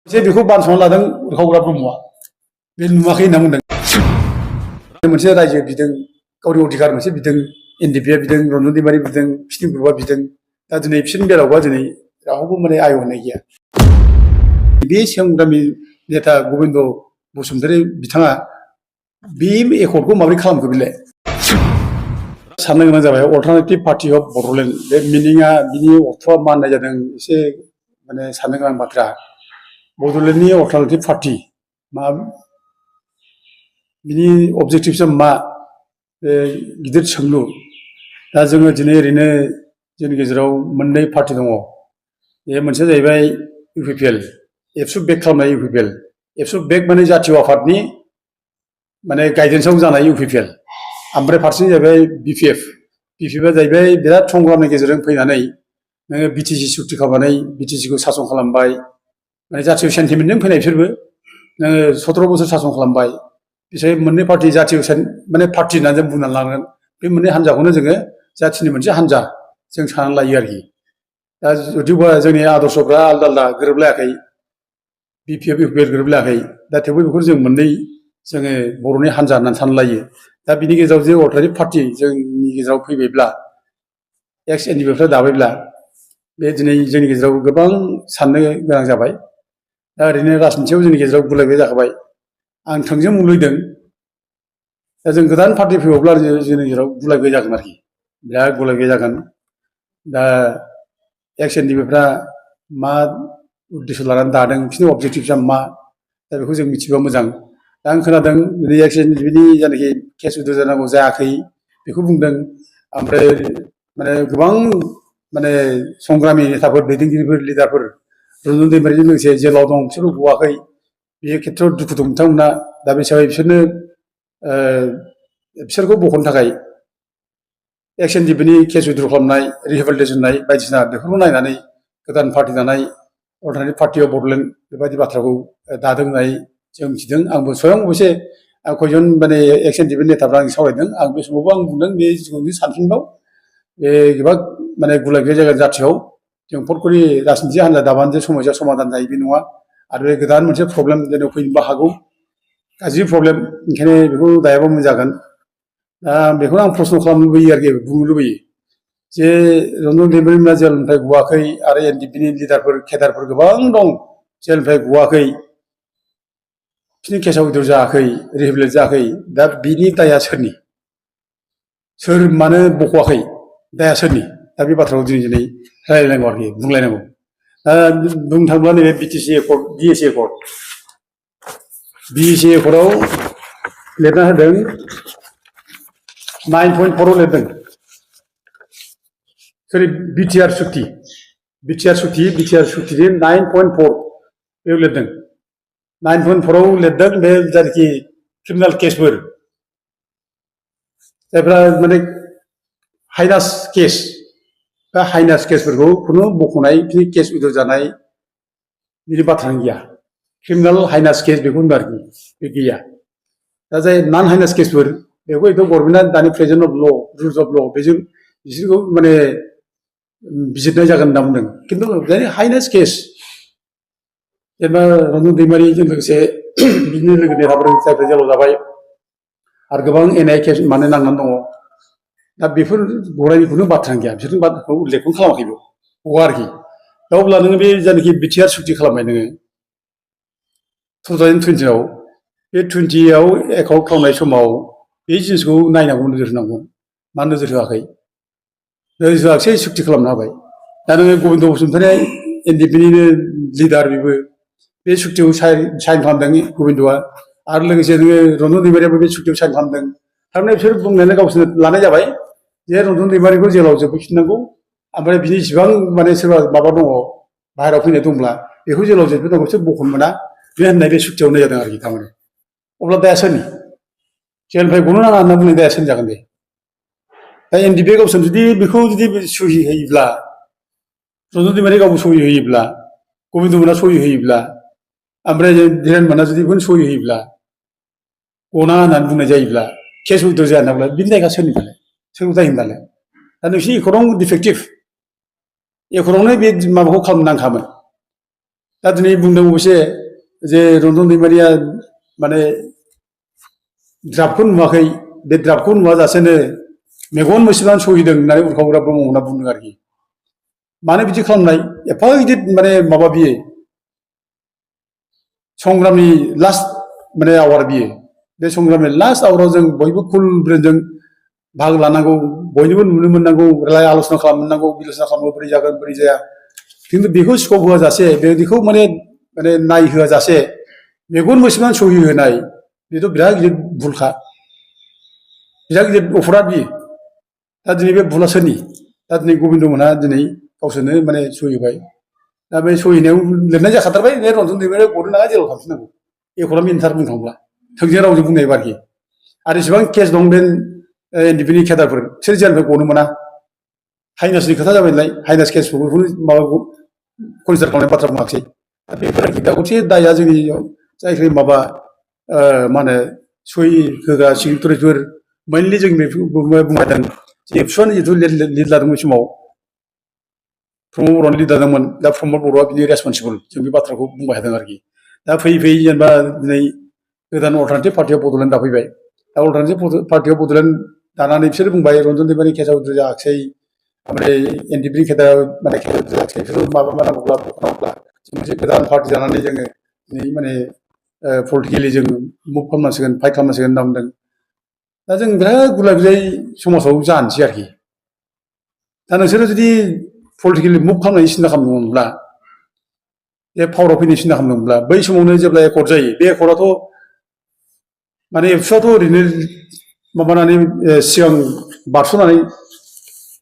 जे बेखौ बानस'ना लादों उरखावग्रा ब्रह्मआ बे नुवाखै होनना बुंदों मोनसे रायजो बिदों गावनि अधिकार मोनसे बिदों एनडिपिआ बिदों रन्जन दैमारि बिदों फिलिम ग्रुपआ बिदों दा दिनै बिसोरनि बेलायावबा दिनै रावबो माने आय होनाय गैया बे संग्रामि नेता गबिन्द बसुमतारी बिथाङा बे एकर्डखौ माबोरै खालामखो बेलाय साननो गोनां जाबाय अल्टारनेटिभ पार्टी अफ बड'लेण्ड बे मिनिंआ बिनि अर्थआ मा होननाय जादों एसे माने साननो गोनां बाथ्रा बड'लेण्डनि अल्टारनेटिभ पार्टी मा बिनि अबजेक्टिभसा मा बे गिदिर सोंलु दा जोङो दिनै ओरैनो जोंनि गेजेराव मोननै पार्टी दङ बे मोनसेया जाहैबाय इउपिपिएल एबसु बेक खालामनाय इउपिपिएल एबसु बेक माने जातीय आफादनि माने गाइडेन्सआव जानाय इउपिपिएल ओमफ्राय फारसेथिं जाहैबाय बिपिएफआ जाहैबाय बिराद संग्रामनि गेजेरजों फैनानै नोङो बिटिसि सुक्ति खालामनानै बिटिसिखौ सासन खालामबाय माने जातीय सेन्टिमेन्टजों फैनाय बिसोरबो नोङो 17 बोसोर सासन खालामबाय बिसोर मोननै पार्टी जातीय माने पार्टी होननानै जों बुंनानै लानांगोन बे मोननै हान्जाखौनो जोङो जाथिनि मोनसे हान्जा जों साननानै लायो आरोखि दा जुदिबा जोंनि आदर्शफ्रा आलदा आलदा गोरोबलायाखै बिपिएफ इउपिपिएल गोरोबलायाखै दा थेवबो बेखौ जों मोननै जोङो बर'नि हान्जा होननानै साननानै लायो दा बिनि गेजेराव जे अल्टारनेटिभ पार्टी जोंनि गेजेराव फैबायब्ला एक्स एनडिपिफ्रा दाबायब्ला बे दिनै जोंनि गेजेराव गोबां साननो गोनां जाबाय दा ओरैनो राजनितियाव जोंनि गेजेराव गुलाय-गुजाय जाखाबाय आं थोंजों मुलुगदों दा जों गोदान पार्टी फैबावब्ला जोंनि गेजेराव गुलाय-गुजाय जागोन आरोखि बिराद गुलाय-गुजाय जागोन दा एक्स एनडिपिफ्रा मा उद्देश्य लानानै दादों बिसोरनि अबजेक्टिभसा मा दा बेखौ जों मिथिबा मोजां दा आं खोनादों दिनै एक्स एनडिपिनि जायनाखि केस उइथ्र' जानांगौ जायाखै बेखौ बुंदों ओमफ्राय माने गोबां माने संग्रामि नेताफोर दैदेनगिरिफोर लिडारफोर रन्जन दैमारिजों लोगोसे जेलाव दं बिसोरबो गवाखै बे खेथ्रआव दुखु दं बिथांमोना दा बे हिसाबै बिसोरखौ बख'नो थाखाय एक्स एनडिपिनि केस उइथ्र' खालामनाय रिहेबिलिटेसन होनाय बायदिसिना बेफोरखौ नायनानै गोदान पार्टी दानाय अल्टारनेटिभ पार्टी अफ बड'लेण्ड बेबायदि बाथ्राखौ दादों होननानै जों मिथिदों आंबो स्वयं अबयसे खयजन माने एक्स एनडिपिनि नेताफ्रा आं सावरायदों आं बे समावबो आं बुंदों बे जिखुनु सानफिनबाव बे गोबां माने गुलाय-गुजाय जायगा जाथियाव जों फटकरि राजनिति हान्जा दाबानो जे समस्या समाधान जायो बे नङा आरो बे गोदान मोनसे प्रब्लेम जेनेबा फैनोबो हागौ गाज्रि प्रब्लेम ओंखायनो बेखौ दायाबा मोजां जागोन दा बेखौनो आं प्रश्न खालामनो लुबैयो आरोखि बुंनो लुबैयो जे रन्जन दैमारिमोना जेलनिफ्राय गवाखै आरो एनडिपिनि लिडारफोर केडारफोर गोबां दं जेलनिफ्राय गवाखै बिसोरनि केसआ उइथ्र' जायाखै रिहेबिलिटेट जायाखै दा बिनि दाया सोरनि सोर मानो बख'वाखै दाया सोरनि दा बे बाथ्राखौ दिनै रायलायनांगौ आरोखि बुंलायनांगौ दा बुंनो थाङोब्ला नैबे बिटिसि एकर्ड बिएसि एकर्डआव लिरना होदों 9.4 आव लिरदों सरि बिटिआर सुक्ति सुक्तिनि 9.4 बेयाव लिरदों 9.4 आव लिरदों बे जायनाखि क्रिमिनेल केसफोर जायफ्रा माने हाइनास केस बा हाइनास केसफोरखौ खुनु बख'नाय केस उइथ्र' जानाय बिनि बाथ्रानो गैया क्रिमिनेल हाइनास केस बेखौ होनबा आरोखि बे गैया दा जाय नन हाइनास केसफोर बेखौ एकदम गभर्नमेन्टआ दानि प्रेजेन्ट अफ ल रुल्स अफ ल बेजों बिसोरखौ माने बिजिरनाय जागोन होनना बुंदों खिन्थु हाइनास केस जेनेबा रन्जन दैमारिजों लोगोसे बिदिनो लोगो नेताफोर जायफोर जेलाव जाबाय आरो गोबां एनआइ केस माने नांनानै दङ दा बेफोर गनायनिखौनो बाथ्रानो गैया बिसोरनि बाथ्राखौ उल्लेखखौनो खालामाखै बेयाव गवा आरोखि दा अब्ला नोङो बे जायनाखि बिटिआर सुक्ति खालामबाय नोङो 2020 आव बे 20 आव एकाउन्ट खालामनाय समाव बे जिनिसखौ नायनांगौ नोजोर होनांगौ मा नोजोर होआखै नोजोर होआखै सुक्ति खालामना होबाय दा नोङो गबिन्द बसुमतारी एनडिपिनिनो लिडार बेबो बे सुक्तिखौ साइन खालामदों गबिन्दआ आरो लोगोसे नोङो रन्जन दैमारियाबो बे सुक्तिखौ साइन खालामदों थारमाने बिसोर बुंनानै गावसोर लानाय जाबाय जे रन्जन दैमारिखौ जेलाव जोबहैफिननांगौ ओमफ्राय बिनि इसिबां माने सोरबा माबा दङ बाहेरायाव फैनाय दंब्ला बेखौ जेलाव जोबहैनांगौ बिसोर बख'नो मोना बे होननाय बे सुक्तियाव होनाय जादों आरोखि थारमाने अब्ला दाया सोरनि जेलनिफ्राय गनो नाङा होनना बुंनाय दाया सोरनि जागोन दे दा एनडिपिआ गावसोर जुदि बेखौ जुदि सहि होयोब्ला रन्जन दैमारि गावबो सहि होयोब्ला गबिन्द मोना सहि होयोब्ला ओमफ्राय धीरेन मोना जुदि बेखौनो सहि होयोब्ला गनाङा होननानै बुंनाय जायोब्ला केस उइथ्र' जाया होनाब्ला बिनि दायआ सोरनि दालाय सोरखौ दाय होनो दालाय दा नोंसिनि एकर्डआवनो डिफेक्टिभ एकर्डआवनो बे माबाखौ खालामनो नांखामोन दा दिनै बुंदों अबसे जे रन्जन दैमारिया माने द्राफ्टखौ नुवाखै बे द्राफ्टखौ नुवाजासेनो मेगन मोसेबानो सहिदों होननानै उरखावग्रा ब्रह्ममोनहा बुंदों आरोखि मानो बिदि खालामनाय एफा गिदिर माने माबा बियो संग्रामनि लास्ट माने आवार बियो बे संग्रामनि लास्ट आवाराव जों बयबो कुल ब्रेनजों बाहागो लानांगौ बयनिबो नुनो मोननांगौ आल'सना खालामनांगौ बिलसना खालामनांगौ बोरै जागोन बोरै जाया खिन्थु बेखौ स्कप होआजासे बेखौ माने माने नायहोआजासे मेगन मोसेबानो सहि होनाय बेथ' बिराद गिदिर भुलखा बिराद गिदिर अपराध बियो दा दिनै बे भुला सोरनि दा दिनै गबिन्द मोनहा दिनै गावसोरनो माने सहि होबाय दा बे सहिनायाव लिरनाय जाखाथारबाय बे रन्जन दैमारिया गनो नाङा जेराव थांफिननांगौ एकरा मिनिथार बुंनो थांब्ला थोंजों रावजों बुंनाय आरोखि आरो इसेबां केस दं बे एनडिपिनि केडारफोर बिसोर जेलनिफ्राय गनो मोना हाइनासनि खोथा जाबाय नालाय हाइनास केसफोरखौ माबाखौ कनसिडार खालामनाय बाथ्रा बुङाखिसै बेफोर दा गंसे दाया जोंनि जायखि माबा मा होनो सहि होग्रा सिगनेटरिफोर मेनलि जों बेखौ बुंबायदों एबसुआनो जिथु लिड लादों बे समाव प्रमद बर'नि लिड लादोंमोन दा प्रमद बर'आ बिनि रेसपन्सिबल जों बे बाथ्राखौ बुंबाय थादों आरोखि दा फैयै फैयै जेनेबा दिनै गोदान अल्टारनेटिभ पार्टियाव बड'लेण्ड दाफैबाय दा अल्टारनेटिभ पार्टियाव बड'लेण्ड दानानै बिसोर बुंबाय रन्जन दैमारिनि केसआव जायाखिसै ओमफ्राय एनडिपिनि केसआव माने जायाखिसै बिसोर माबा नांगौब्ला नांगौब्ला मोनसे गोदान पार्टि जानानै जोङो दिनै माने पलिटिकेलि जों मुभ खालामनांसिगोन फाइट खालामनांसिगोन होनना बुंदों दा जों बिराद गुलाय गुजाय समाजाव जानोसै आरोखि दा नोंसोरो जुदि पलिटिकेलि मुभ खालामनायनि सिन्था खालामदोंमोनब्ला बे पावाराव फैनायनि सिन्था खालामदोंमोनब्ला बै समावनो जेब्ला एकर्ड जायो बे एकर्डआथ' माने एबसुआथ' ओरैनो माबानानै सिगां बारस'नानै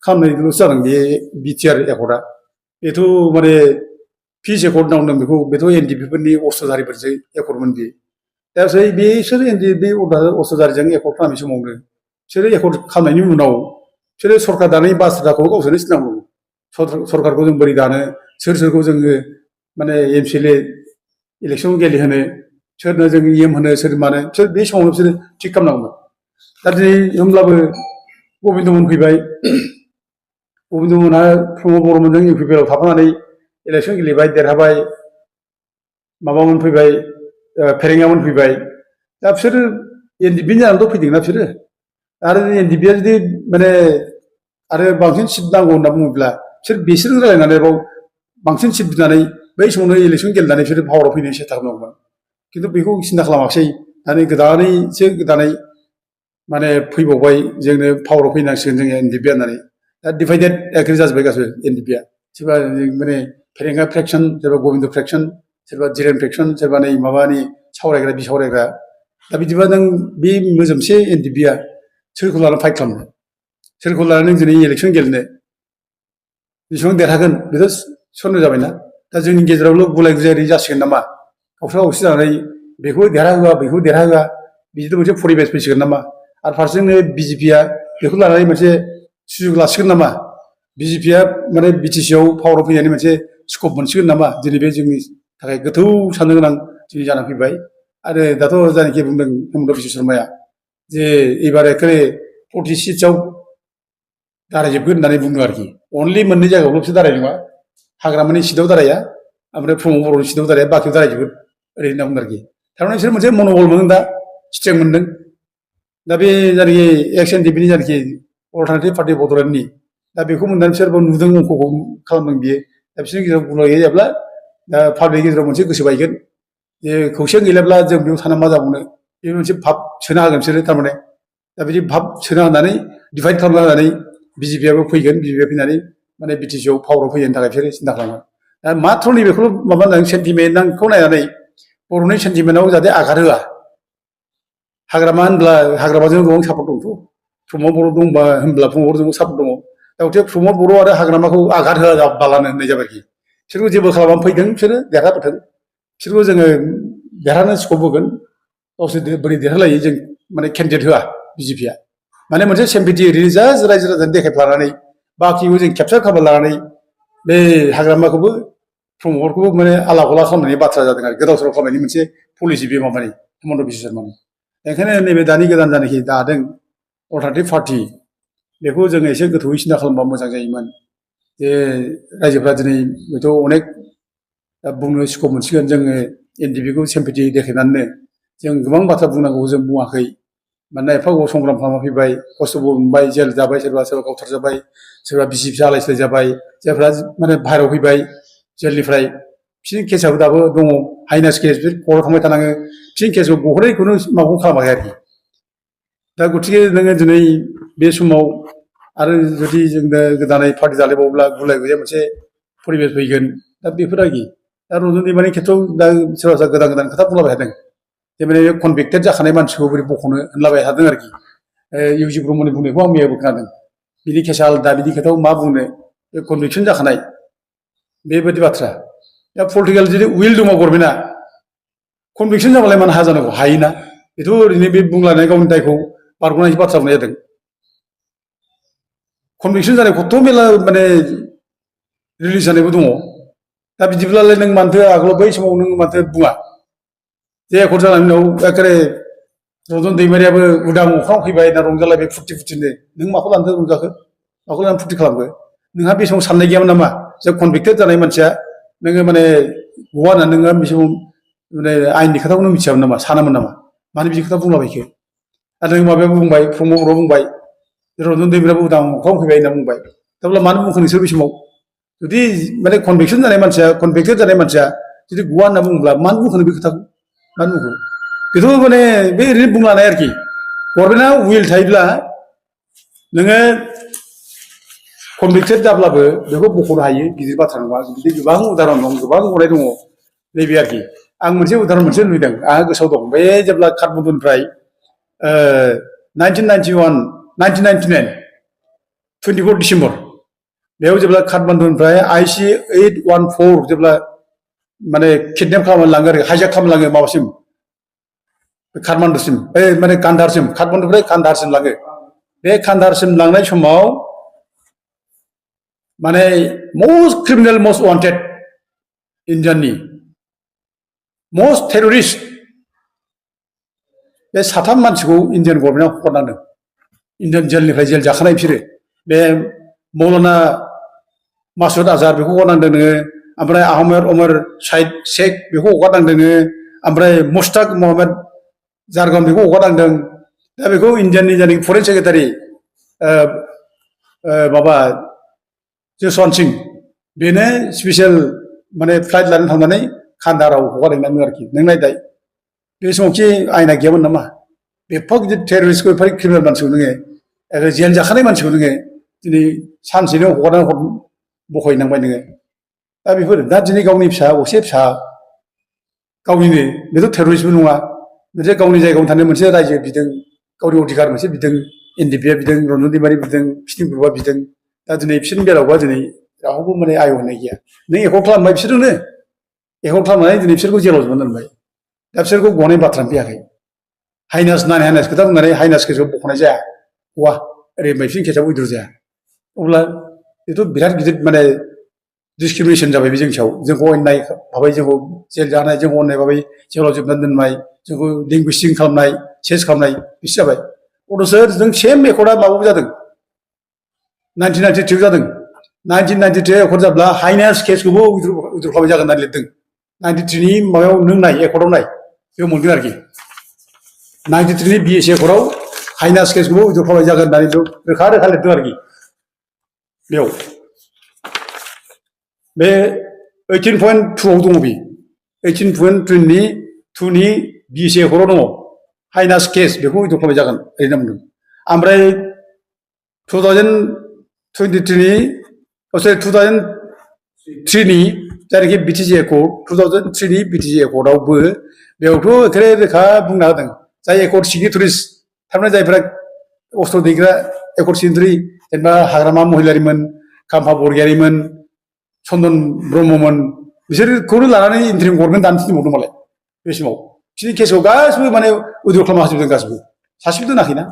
खालामनायल'सो जादों बे बिटिआर एकर्डआ बेथ' माने पिस एकर्ड होनना बुंदों बेखौ बेथ' एनडिपिफोरनि अस्त्रधारिफोरजों एकर्डमोन बियो दा बिसोर बे अस्त्रधारिजों एकर्ड खालामनाय समावनो बिसोरो एकर्ड खालामनायनि उनाव बिसोरो सरकार दानायनि बाथ्राखौ गावसोरनो सिनांगौ सरकारखौ जों बोरै दानो सोर सोरखौ जोङो माने एमसिएलए इलेक्सन गेलेहोनो सोरनो जों इएम होनो सोर मानो बिसोर बे समावनो बिसोरो थिग खालामनांगौमोन दा दिनै होमब्लाबो गबिन्दमोन फैबाय गबिन्दमोनहा प्रमद बर'मोनजों इउपिपिएलआव थाफानानै इलेक्सन गेलेबाय देरहाबाय माबामोन फैबाय फेरेंगामोन फैबाय दा बिसोरो एनडिपिनि जानानैथ' फैदोंना बिसोरो आरो एनडिपिआ जुदि माने आरो बांसिन सिट नांगौ होनना बुङोब्ला बिसोरजों रायलायनानै बाव बांसिन सिट बिनानै बै समावनो इलेक्सन गेलेनानै बिसोरो पावाराव फैनायनि सेस्था खालामनांगौमोन खिन्थु बेखौ सिन्था खालामाखिसै दानि गोदानै माने फैबावबाय जोंनो पावाराव फैनांसिगोन जोङो एनडिपिआ होननानै दा डिभाइडेड एग्रि जाजोब्बाय गासिबो एनडिपिआ सोरबा माने फेरेंगा फ्रेक्सन सोरबा गबिन्द फ्रेक्सन सोरबा जिरेन फ्रेक्सन सोरबा नै माबानि सावरायग्रा बिसावरायग्रा दा बिदिबा नों बे मोजोमसे एनडिपिआ सोरखौ लानानै फाइट खालामनो सोरखौ लानानै नों दिनै इलेक्सन गेलेनो बेसेबां देरहागोन बेथ' सन्देह जाबायना दा जोंनि गेजेरावल' गुलाय गुजाय जासिगोन नामा गावस्रा गावसि जानानै बेखौ देरहाहोआ बेखौ देरहाहोआ बिदिथ' मोनसे परिबेस फैसिगोन नामा आरो फारसेजोंनो बिजेपिआ बेखौ लानानै मोनसे सुजुग लासिगोन नामा बिजेपिआ माने बिटिसिआव पावाराव फैनायनि मोनसे स्कप मोनसिगोन नामा दिनै बे जोंनि थाखाय गोथौ साननो गोनां दिनै जानानै फैबाय आरो दाथ' जायनाखि बुंदों हेमन्त बिश्व शर्माया जे एबार एखेबारे 40 सिटसआव दारायजोबगोन होननानै बुंदों आरोखि अनलि मोननै जायगायावल'सो दाराय नङा हाग्रामानि सिटआव दाराया ओमफ्राय प्रमद बर'नि सिटआव दाराया बाखियाव दारायजोबगोन ओरै होनना बुंदों आरोखि थारमाने बिसोर मोनसे मन'बल मोनदों दा स्ट्रेंथ मोनदों दा बे जायनाखि एक्स एनडिपिनि जायनाखि अल्टारनेटिभ पार्टि बड'लेण्डनि दा बेखौ मोननानै बिसोरबो नुदों अंखखौ खालामदों बियो दा बिसोरनि गेजेराव गुलाय गुजाय जाब्ला दा पाब्लिकनि गेजेराव मोनसे गोसो बायगोन जे खौसेयानो गैलाब्ला जों बेयाव थाना मा जाबावनो बे मोनसे भाब सोना होगोन बिसोरो थारमाने दा बिदि भाब सोना होनानै डिभाइड खालामना होनानै बिजेपिआबो फैगोन बिजेपिआ फैनानै माने बिटिसिआव पावाराव फैनायनि थाखाय बिसोरो सिन्था खालामो दा माथ्र' नैबेखौल' माबा होनदों सेन्टिमेन्टखौ नायनानै बर'नि सेन्टिमेन्टआव जाहाथे आघात होआ हाग्रामा होनब्ला हाग्रामाजों गोबां सापर्ट दंथ' प्रमद बर' दंबा होनब्ला प्रमद बर'जोंबो सापर्ट दङ दा गथे प्रमद बर' आरो हाग्रामाखौ आघात होआ बालानो होननाय जाबाय आरोखि बिसोरखौ जेबो खालामनानै फैदों बिसोरो देरहाबोथों बिसोरखौ जोङो देरहानो स्कप होगोन गावसोर बोरै देरहालायो जों माने केन्डिडेट होआ बिजेपिआ माने मोनसे सेम्पिटि ओरैनो जास्ट रायजो राजानि देखायफ्लानानै बाखिखौ जों केपचार खालामना लानानै बे हाग्रामाखौबो प्रमदखौबो माने आला गला खालामनायनि बाथ्रा जादों आरो गोदाव सोराव खालामनायनि मोनसे पलिसि बे माबानि हेमन्त बिश्व शर्मानि ओंखायनो नैबे दानि गोदान जानाखि दादों अल्टारनेटिभ पार्टि बेखौ जोङो एसे गोथौयै सिन्था खालामबा मोजां जायोमोन जे रायजोफ्रा दिनै हयथ' अनेक दा बुंनो स्कप मोनसिगोन जोङो एनडिपिखौ सिम्पेथि देखायनानै जों गोबां बाथ्रा बुंनांगौ जों बुङाखै मानोना एफा गोबाव संग्राम खालामना फैबाय खस्थ'बो मोनबाय जेल जाबाय सोरबा गावथारजाबाय सोरबा बिसि फिसा आलाय सिलाय जाबाय जायफ्रा माने बाहेरायाव फैबाय जेलनिफ्राय बिसोरनि केसआबो दाबो दङ हाइनास केस बिसोर कर्टआव थांबाय थानाङो बिसोरनि केसखौ गहरैखौनो माबाखौ खालामाखै आरोखि दा गतिके नोङो दिनै बे समाव आरो जुदि जोंनो गोदानै पार्टि जालायबावोब्ला गुलाय गुजाय मोनसे परिबेस फैगोन दा बेफोर आरोखि दा रन्जन दैमारिनि खेथ्रआव दा सोरबा गोदान गोदान खोथा बुंलाबाय थादों जे माने कनभिक्टेड जाखानाय मानसिखौ बोरै बख'नो होनलाबाय थादों आरोखि इउजि ब्रह्मनि बुंनायखौ आं मैयाबो खोनादों बिनि केसा आलादा बिनि खोथायाव मा बुंनो बे कनभिक्सन जाखानाय बेबायदि बाथ्रा दा पलिटिकेल जुदि उइल दङ गभर्नमेन्टआ कनभिक्सन जाबालाय मानो हाया जानांगौ हायोना बेथ' ओरैनो बे बुंलायनाय गावनि दायखौ बारग'नायनि बाथ्रा बुंनाय जादों कनभिक्सन जानाय खथ' मेला माने रिलिज जानायबो दङ दा बिदिब्लालाय नों मानोथो आगोलाव बै समाव नों मानोथो बुङा जे एकर्ड जानायनि उनाव एखेबारे रन्जन दैमारियाबो उदां अख्राङाव फैबाय ना रंजालायबाय फुर्ति फुर्तिनो नों माखौ लानोथो रंजाखो माखौ लानानै फुर्ति खालामखो नोंहा बे समाव साननाय गैयामोन नामा जे कनभिक्टेड जानाय मानसिया नोङो माने गवा होननानै नोङो बे समाव माने आयेननि खोथाखौ नों मिथियामोन नामा सानामोन नामा मानो बिदि खोथा बुंलाबायखो आरो नों माबायाबो बुंबाय प्रमद बर'आ बुंबाय रन्जन दैमारियाबो उदां अख्राङाव फैबाय होनना बुंबाय थेवब्ला मानो बुंखो नोंसोर बे समाव जुदि माने कनभिक्सन जानाय मानसिया कनभिक्टेड जानाय मानसिया जुदि गवा होनना बुङोब्ला मानो बुंखो बे खोथाखौ मानो बुंखो बेथ' माने बे ओरैनो बुंलानाय आरोखि गभर्नमेन्टआ उइल थायोब्ला नोङो कनभिक्टेड जाब्लाबो बेखौ बख'नो हायो गिदिर बाथ्रा नङा बिदि गोबां उदाहरन दं गोबां गनाय दङ नैबे आरोखि आं मोनसे उदाहरन मोनसे नुदों आंहा गोसोआव दं बे जेब्ला काठमान्डुनिफ्राय 1999 24 डिसेम्बर बेयाव जेब्ला काठमान्डुनिफ्राय IC 814 जेब्ला माने किडनेप खालामनानै लाङो आरो हाइजेक खालामनानै लाङो माबासिम काठमान्डुसिम माने कान्धारसिम काठमान्डुनिफ्राय कान्धारसिम लाङो बे कान्धारसिम लांनाय समाव माने मस्ट क्रिमिनेल मस्ट वान्टेड इन्डियाननि मस्ट टेररिस्ट बे साथाम मानसिखौ इन्डियान गभर्नमेन्टआ हगारनांदों इन्डियान जेलनिफ्राय जेल जाखानाय बिसोरो बे मौलाना मासुद आजहार बेखौ हगारनांदों नोङो ओमफ्राय आहमेद उमर साइद शेख बेखौ हगारनांदों नोङो ओमफ्राय मुस्ताक महम्मद जारगन बेखौ हगारनांदों दा बेखौ इन्डियाननि जायनाखि फरेन सेक्रेटारि माबा जसवन्त सिं बेनो स्पेसियेल माने फ्लाइट लानानै थांनानै कान्धाराव हगारहैनांदों आरोखि नों नायदाय बे समावखि आयना गैयामोन नामा एफा गिदिर टेररिस्टखौ एफा क्रिमिनेल मानसिखौ नोङो जेल जाखानाय मानसिखौ नोङो दिनै सानसेनो हगारनानै बख'हैनांबाय नोङो दा बेफोर दा दिनै गावनि फिसा असे फिसा गावनिनो बेथ' टेररिस्टबो नङा मोनसे गावनि जायगायावनो थानाय मोनसे रायजो बिदों गावनि अधिकार मोनसे बिदों एनडिपिआ बिदों रन्जन दैमारि बिदों बिसोरनि ग्रुपआ बिदों दा दिनै बिसोरनि बेलायावबा दिनै रावबो माने आय होननाय गैया नों एकर्ड खालामबाय बिसोरजोंनो एकर्ड खालामनानै दिनै बिसोरखौ जेलाव जोबनानै दोनबाय दा बिसोरखौ गनाय बाथ्रानो फैयाखै हाइनास नान हाइनास खोथा बुंनानै हाइनास केसखौ बख'नाय जाया गवा ओरैबाय बिसोरनि केसआव उइद्र' जाया अब्ला बेथ' बिराद गिदिर माने डिसक्रिमिनेसन जाबाय बे जोंनि सायाव जोंखौ अननाय भाबै जोंखौ जेल जानाय जोंखौ अननाय भाबै जेलाव जोबनानै दोननाय जोंखौ लिंगुइस्टिक खालामनाय चेन्ज खालामनाय बिसो जाबाय अथ'सो जों सेम एकर्डआ माबाबो जादों 1992 जादों 1992 एकर्ड जाब्ला हाइनास केसखौबो उइद्र' खालामनाय जागोन होननानै लिरदों 93 नि माबायाव नों नाय एकर्डआव नाय बेयाव मोनगोन आरोखि 93 नि BSc एकर्डआव हाइनास केसखौबो उइद्र' खालामनाय जागोन होननानै रोखा रोखा लिरदों आरोखि बेयाव बे 18.2 आव दङ बे 18.2 नि BSc एकर्डआव दङ हाइनास केस बेखौ उइद्र' खालामनाय जागोन ओरैनो बुंदों ओमफ्राय 2003 नि जायनाखि BTC एकर्ड 2003 नि BTC एकर्डआवबो बेयावथ' एखेबारे रोखा बुंना होदों जाय एकर्ड सिगनेटरिस थारमाने जायफ्रा अस्त्र दैग्रा एकर्ड सिगनेटरि जेनेबा हाग्रामा महिलारिमोन खाम्फा बरगयारिमोन चन्दन ब्रह्ममोन बिसोरखौनो लानानै इन्टारिम गभर्नमेन्ट दानो थिनबावदों मालाय बे समाव बिसोरनि केसखौ गासिबो माने उइद्र' खालामना होजोबदों गासिबो सासेबो दोनाखैना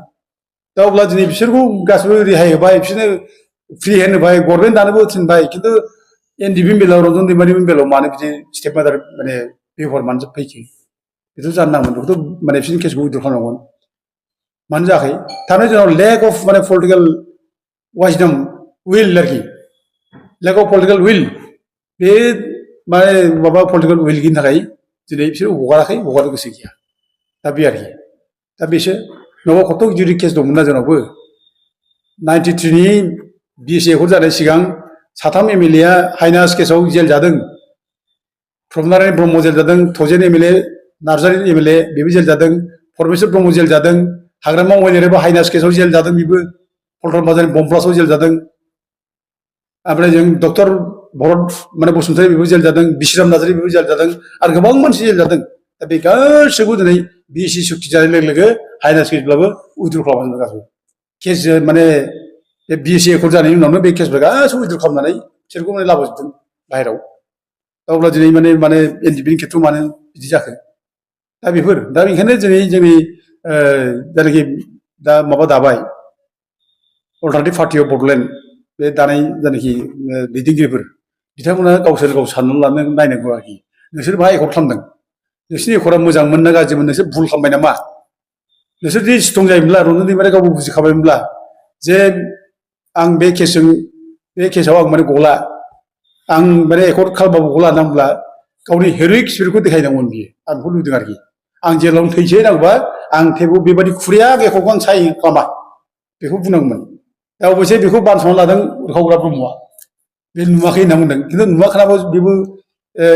दा अब्ला दिनै बिसोरखौ गासिबो रेहाय होबाय बिसोरनो फ्रि हेन्ड होबाय गभर्नमेन्ट दानोबो थिनबाय खिन्थु एनडिपिनि बेलायाव रन्जन दैमारिनि बेलायाव मानो बिदि स्टेप मादार माने बेबहार मानो फैखो बेथ' जानो नांगोन बेखौथ' माने बिसोरनि केसखौ उइद्र' खालामनांगोन मानो जायाखै थारमाने जोंनाव लेक अफ माने पलिटिकेल वाइसडम उइल आरोखि लेक अफ पलिटिकेल उइल बे माने माबा पलिटिकेल उइल गैयिनि थाखाय दिनै बिसोर हगाराखै हगारनो गोसो गैया दा बे आरोखि दा बिसोर न'आव खथ' गिदिर केस दंमोन ना जोंनावबो 93नि BSc एकर्ड जानाय सिगां साथाम MLA आ हाइनास केसाव जेल जादों प्रमनारायण ब्रह्म जेल जादों थजेन MLA नार्जारि MLA बेबो जेल जादों परमेश्वर ब्रह्म जेल जादों हाग्रामा महिलारिबो हाइनास केसाव जेल जादों बेबो पल्टन बाजारनि बमब्लास्टआव जेल जादों ओमफ्राय जों डक्टर भरत माने बसुमतारी बेबो जेल जादों बिश्राम नार्जारि बेबो जेल जादों आरो गोबां मानसि जेल जादों दा बे गासैबो दिनै BSc सुक्ति जानाय लोगो लोगो हाइनास केसब्लाबो उइद्र' खालामजोबदों गासैबो केस माने बे BSc एकर्ड जानायनि उनावनो बे केसफोरा गासैबो उइद्र' खालामनानै बिसोरखौ माने लाबोजोबदों बाहेराव अब्ला दिनै माने NDPनि खेथ्रआव मानो बिदि जाखो दा बेफोर दा बेनिखायनो दिनै जोंनि जायनाखि दा माबा दाबाय अल्टारनेटिभ पार्टि अफ बड'लेण्ड बे दानाय जायनाखि दैदेनगिरिफोर बिथांमोना गावसोर गाव साननानै लानो नायनांगौ आरोखि नोंसोर मा एकर्ड खालामदों नोंसोरनि एकर्डआ मोजांमोन ना गाज्रिमोन नोंसोर भुल खालामबाय नामा नोंसोर जुदि स्ट्रं जायोमोनब्ला रन्जन दैमारिया गावबो बुजिखाबायमोनब्ला जे आं बे केसाव आं माने गला आं माने एकर्ड खालामबाबो गला नांब्ला गावनि हेर'इक स्पिरिटखौ देखायनांगौमोन बियो आं बेखौ लुबैदों आरोखि आं जेलावनो थैसै नांगौबा आं थेवबो बेबायदि खुरिया एकर्डखौ आं साइन खालामा बेखौ बुंनांगौमोन दा अबयसे बेखौ बानस'ना लादों उरखावग्रा ब्रह्मआ बे नुवाखै होनना बुंदों खिन्थु नुवाखैनाबो बेबो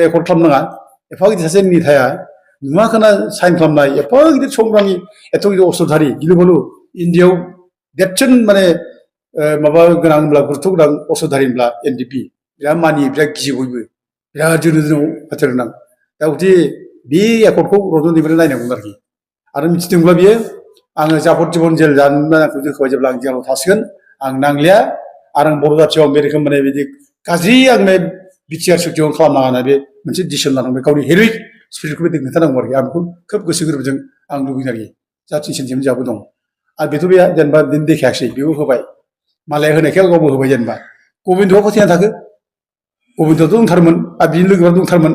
एकर्ड खालामनाङा एफा गिदिर सासे नेताया नुवाखैना साइन खालामनाय एफा गिदिर संग्रामि एथ' गिदिर अस्त्रधारि गिलु बालु इण्डियायाव देरसिन माने माबा गोनां होनब्ला गुरुत्व गोनां अस्त्रधारि होनब्ला NDP बिराद मानियो बिराद गियो बयबो बिराद जोनो जोनाव बाथ्रा गोनां दा गथे बे एकर्डखौ रन्जन दैमारिया नायनांगौ आरो मिथिदोंब्ला बियो आङो जाफर जिबन जेल जानो आंखौ दोनखाबाय जेब्ला आं जेलाव थासिगोन आं नांलिया आरो आं बर' जाथियाव बे रोखोम माने बिदि गाज्रि आंनो बिटिआर सुक्तियाव खालामनाङा होनना बे मोनसे डिसिसन लानांबाय गावनि हेर'इक स्पिरिटखौ बे देखायथारनांगौ आरोखि आं बेखौ खोब गोसो गोरबोजों आं लुबैदों आरोखि जाथि सेन्टिमेन्ट जाबो दं आरो बेथ' बे जेनेबा देखायाखिसै बेबो होबाय मालाया होनायखाय गावबो होबाय जेनेबा गबिन्दआ फोथायना थाखो गबिन्दआथ' दंथारमोन आरो बिनि लोगोआव दंथारमोन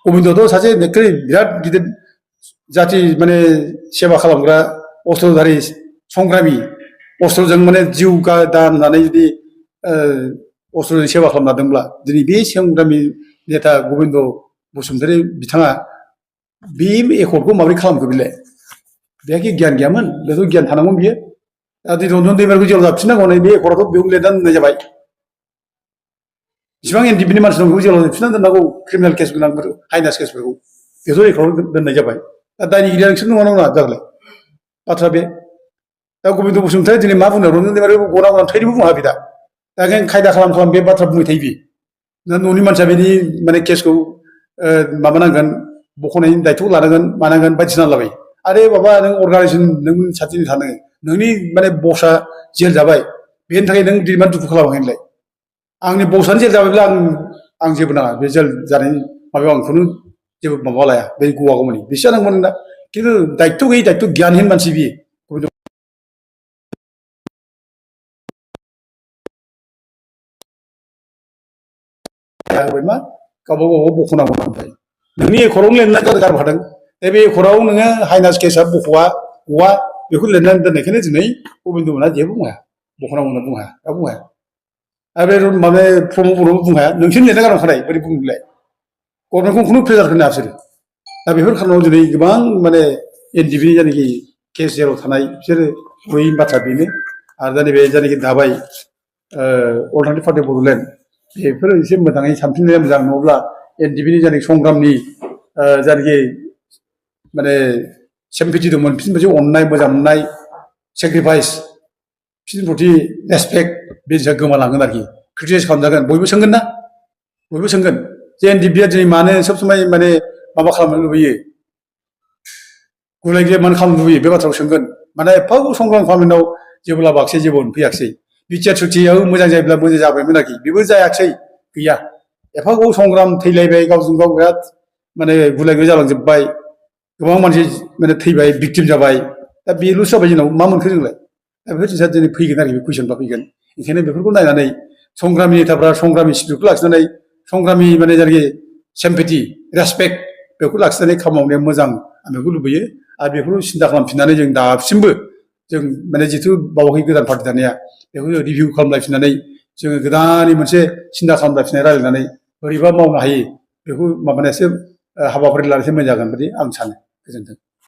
गबिन्दआथ' सासे बिराद गिदिर जाथि माने सेबा खालामग्रा अस्त्रधारि संग्रामि अस्त्रजों माने जिउ दाननानै जुदि अस्त्रजों सेबा खालामना दोंब्ला दिनै बे संग्रामि नेता गबिन्द बसुमतारी बिथाङा बे एकर्डखौ माबोरै खालामखो बेलाय बेहा गियान गैयामोन बेथ' गियान थानांगौमोन बियो दा रन्जन दैमारिखौ जेलाव जाबफिननांगौ होननाय बे एकर्डखौ बेयाव लिरनानै दोननाय जाबाय इसिबां NDPनि मानसि दं बेखौ जेलाव फिसिनानै दोननांगौ क्रिमिनेल केस गोनांफोर हाइनास केसफोरखौ बेथ' एकर्डआव दोननाय जाबाय दा दायनिगिरिया नोंसोर नङा नङा जागोनलाय बाथ्रा बे दा गबिन्द बसुमतारी दिनै मा बुंदों रन्जन दैमारिखौ गनांगौ थैनोबो बुङा बे दा ओंखायनो खायदा खालाम बे बाथ्रा बुंबाय थायो बे दा न'नि मानसिया बेनि माने केसखौ माबानांगोन बख'नायनि दायथ' लानांगोन मानांगोन बायदिसिना लाबाय आरे बाबा नों अर्गानाइजेसन नों साथिनि थानो नोंनि माने बसआ जेल जाबाय बेनि थाखाय नों दिनै मा दुखु खालामाखै होनलाय आंनि बसआनो जेल जाबायब्ला आं जेबो नाङा बे जेल जानायनि माबायाव आंखौनो जेबो माबा लाया बे गवागौमानि बिसो जानांगौमोन दा खिन्थु दायित्व गैयै दायित्व गियानहीन मानसि बियो मा गावबा गाव बख'नांगौ ओमफ्राय नोंनि एकर्डआवनो लिरनानै गारबोखादों दा बे एकर्डआव नोङो हाइनास केसआ गवा बेखौ लिरनानै दोननायखायनो दिनै गबिन्द मोनहा जेबो बुंनो हाया बख'नांगौ होनना बुंनो हाया रावबो बुंनो हाया आरो बे माने प्रमद बर'बो बुंनो हाया नोंसोरनो लिरना गालांखानाय बोरै बुंलाय गभर्नमेन्टखौ खुनु प्रेसार होनो हाया बिसोरो दा बेफोर खारनाव दिनै गोबां माने NDPनि जायनाखि केस जेराव थानाय बिसोरो गैयि बाथ्रा बेनो आरो दा नैबे जायनाखि दाबाय अल्टारनेटिभ पार्टि अफ बड'लेण्ड बेफोरो एसे मोजाङै सानफिननाया मोजां नङाब्ला NDPनि जायनाखि संग्रामनि जायनाखि माने सेम्पिटि दंमोन बिसोरनि मोनसे अननाय मोजां मोननाय सेक्रिफाइस बिसोरनि प्रति रेसपेक्ट बे जिनिसा गोमालांगोन आरोखि क्रिटिसाइज खालामजागोन बयबो सोंगोन ना बयबो सोंगोन जे NDPआ दिनै मानो सब समाय माने माबा खालामनो लुबैयो गुलाय गुजाय मानो खालामनो लुबैयो बे बाथ्राखौ सोंगोन माने एफा संग्राम खालामनायाव जेबो लाबोआखिसै जेबो मोनफैयाखिसै बिटिआर सुक्तियाबो मोजां जायोब्ला मोजां जाबायमोन आरोखि बेबो जायाखिसै गैया एफा गोबाव संग्राम थैलायबाय गावजों गाव बिराद माने गुलाय गुजाय जालांजोब्बाय गोबां मानसि माने थैबाय भिक्टिम जाबाय दा बेल'सो जाबाय जोंनाव मा मोनखो जोंलाय दा बेफोर जिनिसा दिनै फैगोन आरोखि बे कुइसनफ्रा फैगोन ओंखायनो बेफोरखौ नायनानै संग्रामि नेताफ्रा संग्रामि स्पिरिटखौ लाखिनानै संग्रामि माने जायनाखि सेम्पेथि रेसपेक्ट बेखौ लाखिनानै खामानि मावनाया मोजां आं बेखौ लुबैयो आरो बेखौ सिन्था खालामफिननानै जों दासिमबो जों माने जिथु बावाखै गोदान पार्टि दानाया बेखौ जों रिभिउ खालामलायफिननानै जोङो गोदानै मोनसे सिन्था खालामलायफिननाय रायज्लायनानै बोरैबा मावनो हायो बेखौ माबानायासो हाबाफारि लानायसो मोजां जागोन बायदि आं सानो। गोजोन्थों।